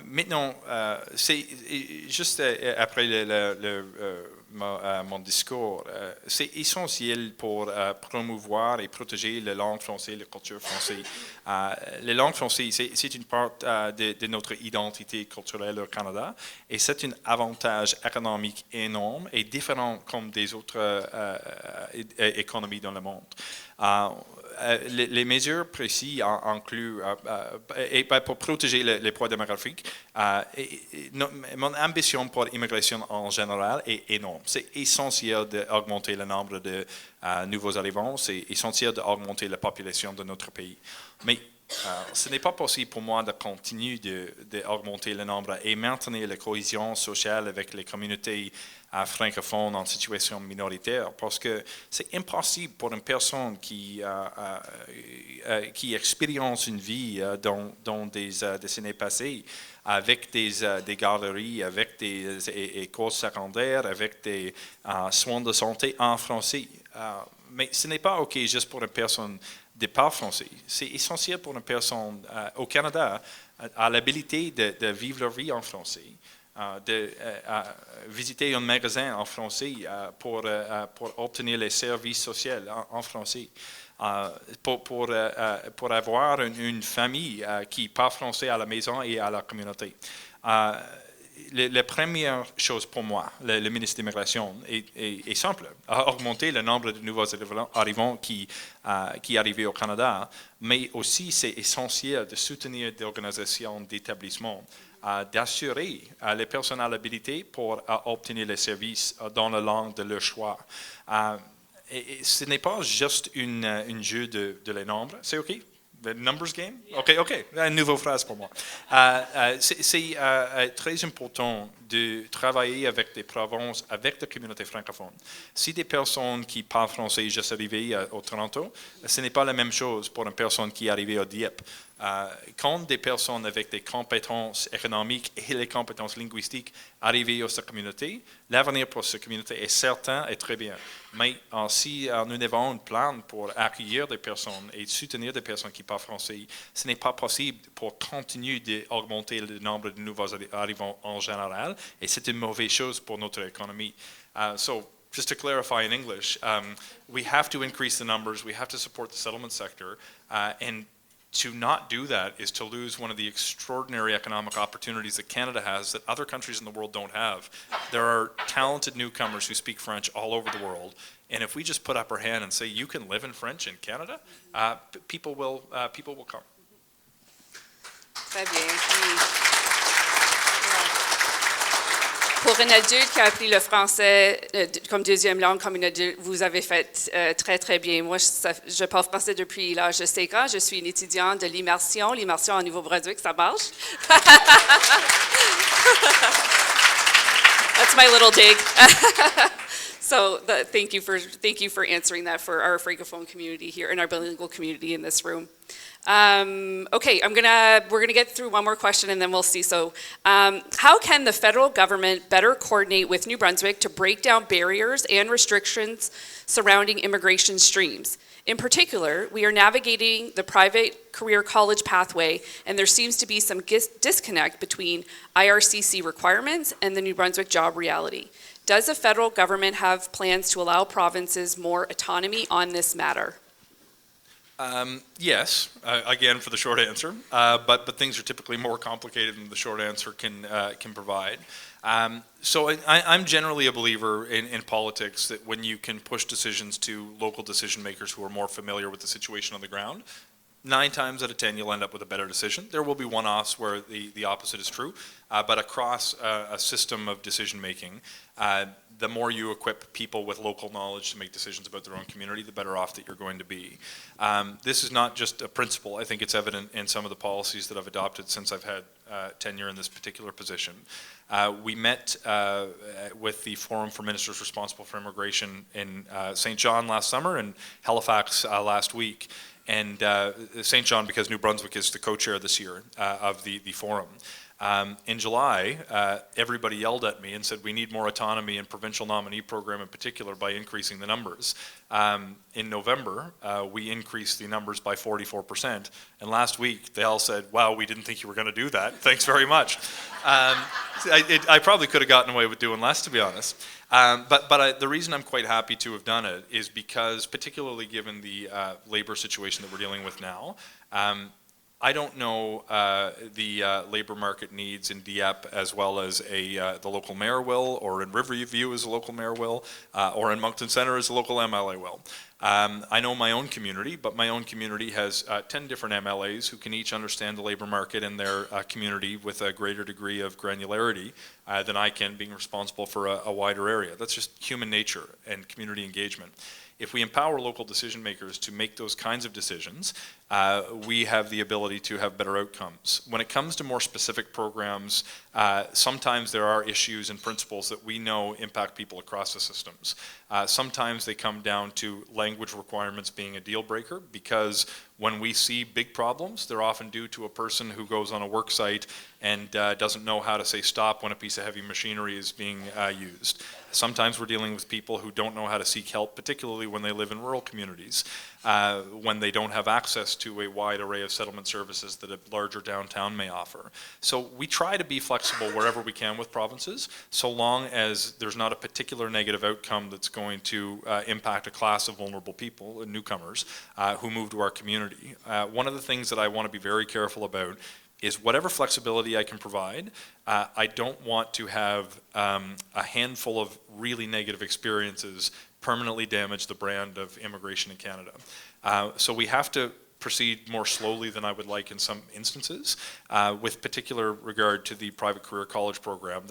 Maintenant, c'est juste après mon discours, c'est essentiel pour promouvoir et protéger la langue française, la culture française. La langue française, c'est une part de notre identité culturelle au Canada et c'est un avantage économique énorme et différent comme des autres économies dans le monde. les mesures précises incluent, pour protéger les poids démographiques, mon ambition pour l'immigration en général est énorme. C'est essentiel d'augmenter le nombre de nouveaux arrivants, c'est essentiel d'augmenter la population de notre pays. Mais ce n'est pas possible pour moi de continuer d'augmenter le nombre et maintenir la cohésion sociale avec les communautés francophones en situation minoritaire, parce que c'est impossible pour une personne qui expérience une vie dans des décennies passées, avec des garderies, avec des écoles secondaires, avec des soins de santé en français. Mais ce n'est pas OK juste pour une personne de parler français. C'est essentiel pour une personne au Canada à l'habilité de vivre leur vie en français, de visiter un magasin en français pour obtenir les services sociaux en français, pour avoir une famille qui parle français à la maison et à la communauté. La première chose pour moi, le ministre de l'Immigration, est simple, augmenter le nombre de nouveaux arrivants qui arrivent au Canada, mais aussi c'est essentiel de soutenir des organisations d'établissement, d'assurer les personnes à l'habilité pour obtenir les services dans la langue de leur choix. Et ce n'est pas juste un jeu de les nombres, c'est OK? The numbers game? OK. Une nouvelle phrase pour moi. C'est très important de travailler avec des provinces, avec des communautés francophones. Si des personnes qui parlent français juste arrivées au Toronto, ce n'est pas la même chose pour une personne qui est arrivée au Dieppe. Quand des personnes avec des compétences économiques et les compétences linguistiques arrivent à cette communauté, l'avenir pour cette communauté est certain et très bien. Mais si nous avons un plan pour accueillir des personnes et soutenir des personnes qui parlent français, ce n'est pas possible pour continuer d'augmenter le nombre de nouveaux arrivants en général, et c'est une mauvaise chose pour notre économie. So, just to clarify in English, we have to increase the numbers, we have to support the settlement sector, and to not do that is to lose one of the extraordinary economic opportunities that Canada has that other countries in the world don't have. There are talented newcomers who speak French all over the world, and if we just put up our hand and say you can live in French in Canada, people will come. Très bien. Pour un adulte qui a appris le français comme deuxième langue, comme une adulte, vous avez fait très, très bien. Moi, je parle français depuis l'âge de 5 ans. Je suis une étudiante de l'immersion. L'immersion au Nouveau-Brunswick, ça marche. That's my little dig. So thank you for answering that for our Francophone community here and our bilingual community in this room. Okay, we're gonna get through one more question and then we'll see. So, how can the federal government better coordinate with New Brunswick to break down barriers and restrictions surrounding immigration streams? In particular, we are navigating the private career college pathway, and there seems to be some disconnect between IRCC requirements and the New Brunswick job reality. Does the federal government have plans to allow provinces more autonomy on this matter? Yes, again for the short answer, but things are typically more complicated than the short answer can provide. So I'm generally a believer in politics that when you can push decisions to local decision makers who are more familiar with the situation on the ground, 9 times out of 10 you'll end up with a better decision. There will be one-offs where the opposite is true, but across a system of decision making, the more you equip people with local knowledge to make decisions about their own community, the better off that you're going to be. This is not just a principle. I think it's evident in some of the policies that I've adopted since I've had tenure in this particular position. We met with the Forum for Ministers Responsible for Immigration in St. John last summer and Halifax last week. And St. John, because New Brunswick is the co-chair this year of the forum. In July, everybody yelled at me and said we need more autonomy in provincial nominee program in particular by increasing the numbers. In November, we increased the numbers by 44%. And last week, they all said, wow, we didn't think you were going to do that. Thanks very much. I probably could have gotten away with doing less, to be honest. But the reason I'm quite happy to have done it is because, particularly given the labor situation that we're dealing with now, I don't know the labor market needs in Dieppe as well as the local mayor will, or in Riverview as a local mayor will, or in Moncton Centre as a local MLA will. I know my own community, but my own community has 10 different MLAs who can each understand the labor market in their community with a greater degree of granularity than I can, being responsible for a wider area. That's just human nature and community engagement. If we empower local decision makers to make those kinds of decisions, we have the ability to have better outcomes. When it comes to more specific programs, sometimes there are issues and principles that we know impact people across the systems. Sometimes they come down to language requirements being a deal breaker, because when we see big problems, they're often due to a person who goes on a work site and doesn't know how to say stop when a piece of heavy machinery is being used. Sometimes we're dealing with people who don't know how to seek help, particularly when they live in rural communities, when they don't have access to a wide array of settlement services that a larger downtown may offer. So we try to be flexible wherever we can with provinces, so long as there's not a particular negative outcome that's going to impact a class of vulnerable people, newcomers, who move to our community. One of the things that I want to be very careful about is whatever flexibility I can provide, I don't want to have a handful of really negative experiences permanently damage the brand of immigration in Canada. So we have to proceed more slowly than I would like in some instances, with particular regard to the private career college program.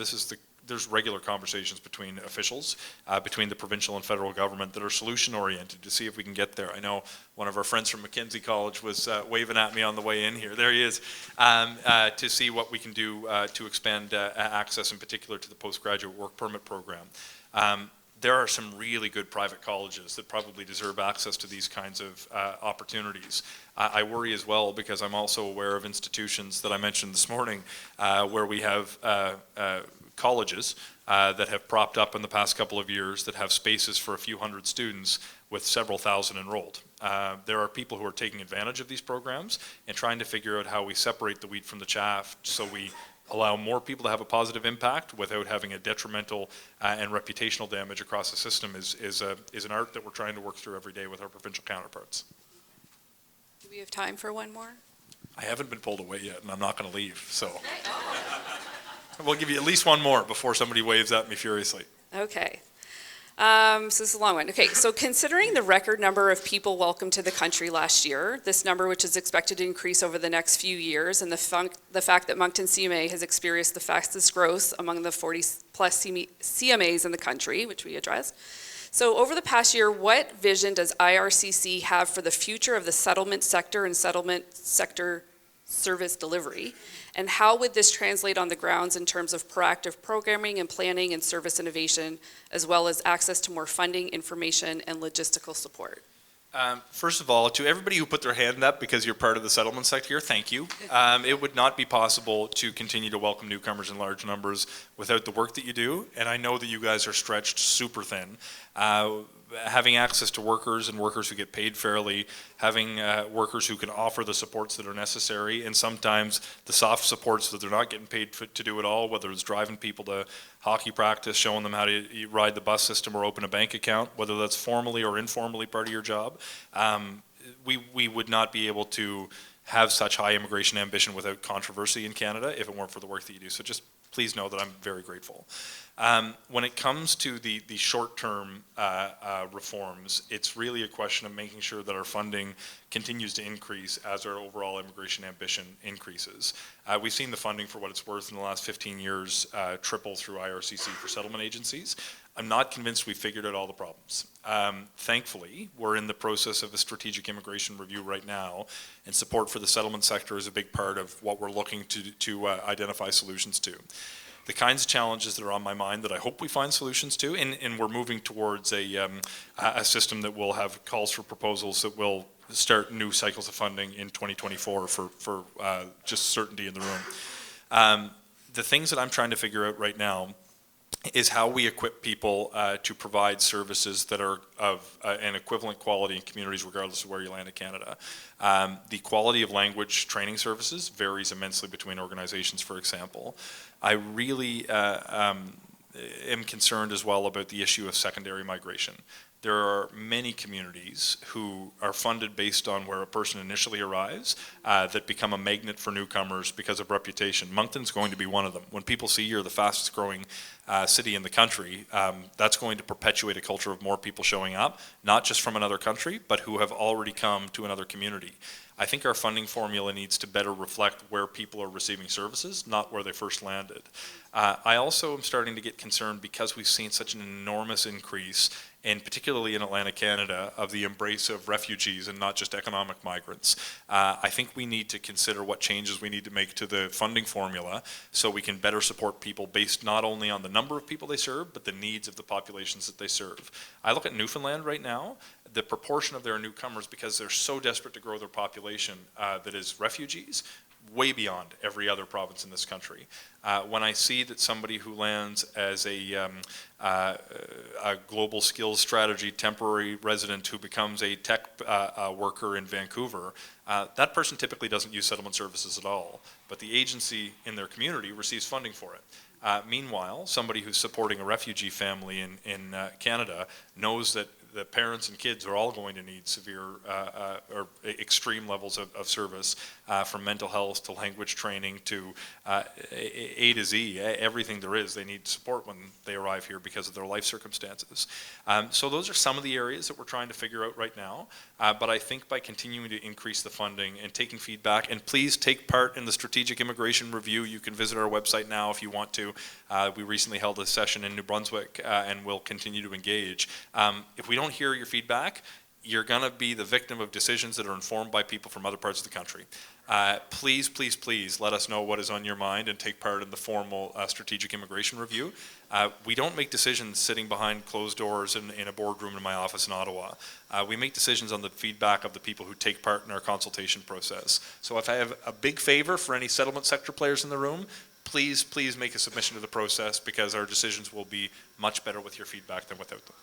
There's regular conversations between officials, between the provincial and federal government, that are solution-oriented to see if we can get there. I know one of our friends from Mackenzie College was waving at me on the way in here. There he is, to see what we can do to expand access, in particular to the postgraduate work permit program. There are some really good private colleges that probably deserve access to these kinds of opportunities. I worry as well, because I'm also aware of institutions that I mentioned this morning where we have colleges that have propped up in the past couple of years that have spaces for a few hundred students with several thousand enrolled. There are people who are taking advantage of these programs and trying to figure out how we separate the wheat from the chaff, so we allow more people to have a positive impact without having a detrimental and reputational damage across the system is an art that we're trying to work through every day with our provincial counterparts. Do we have time for one more? I haven't been pulled away yet, and I'm not going to leave, so. We'll give you at least one more before somebody waves at me furiously. Okay. So this is a long one. Okay, so considering the record number of people welcomed to the country last year, this number which is expected to increase over the next few years, and the fact that Moncton CMA has experienced the fastest growth among the 40 plus CMAs in the country, which we addressed. So over the past year, what vision does IRCC have for the future of the settlement sector and settlement sector service delivery? And how would this translate on the grounds in terms of proactive programming and planning and service innovation, as well as access to more funding, information, and logistical support? First of all, to everybody who put their hand up because you're part of the settlement sector here, thank you. It would not be possible to continue to welcome newcomers in large numbers without the work that you do, and I know that you guys are stretched super thin. Having access to workers and workers who get paid fairly, having workers who can offer the supports that are necessary, and sometimes the soft supports that they're not getting paid to do it all, whether it's driving people to hockey practice, showing them how to ride the bus system or open a bank account, whether that's formally or informally part of your job, we would not be able to have such high immigration ambition without controversy in Canada if it weren't for the work that you do. So just please know that I'm very grateful. When it comes to the short-term reforms, it's really a question of making sure that our funding continues to increase as our overall immigration ambition increases. We've seen the funding, for what it's worth, in the last 15 years triple through IRCC for settlement agencies. I'm not convinced we've figured out all the problems. Thankfully, we're in the process of a strategic immigration review right now, and support for the settlement sector is a big part of what we're looking to identify solutions to. The kinds of challenges that are on my mind that I hope we find solutions to, and we're moving towards a system that will have calls for proposals that will start new cycles of funding in 2024 for just certainty in the room. The things that I'm trying to figure out right now is how we equip people to provide services that are of an equivalent quality in communities regardless of where you land in Canada. The quality of language training services varies immensely between organizations, for example. I really am concerned as well about the issue of secondary migration. there are many communities who are funded based on where a person initially arrives that become a magnet for newcomers because of reputation. Moncton's going to be one of them. When people see you're the fastest growing city in the country, that's going to perpetuate a culture of more people showing up, not just from another country, but who have already come to another community. I think our funding formula needs to better reflect where people are receiving services, not where they first landed. I also am starting to get concerned because we've seen such an enormous increase, and particularly in Atlantic Canada, of the embrace of refugees and not just economic migrants. I think we need to consider what changes we need to make to the funding formula so we can better support people based not only on the number of people they serve, but the needs of the populations that they serve. I look at Newfoundland right now, the proportion of their newcomers, because they're so desperate to grow their population, that is refugees, way beyond every other province in this country. When I see that somebody who lands as a global skills strategy temporary resident who becomes a tech worker in Vancouver, that person typically doesn't use settlement services at all, but the agency in their community receives funding for it. Meanwhile, somebody who's supporting a refugee family in Canada knows that the parents and kids are all going to need severe or extreme levels of service, from mental health to language training to A to Z, everything there is. They need support when they arrive here because of their life circumstances. So those are some of the areas that we're trying to figure out right now. But I think by continuing to increase the funding and taking feedback, and please take part in the Strategic Immigration Review. You can visit our website now if you want to. We recently held a session in New Brunswick, and we'll continue to engage. If we don't hear your feedback, you're going to be the victim of decisions that are informed by people from other parts of the country. Please, please, please let us know what is on your mind and take part in the formal Strategic Immigration Review. We don't make decisions sitting behind closed doors in a boardroom in my office in Ottawa. We make decisions on the feedback of the people who take part in our consultation process. So if I have a big favor for any settlement sector players in the room, please, please make a submission to the process, because our decisions will be much better with your feedback than without them.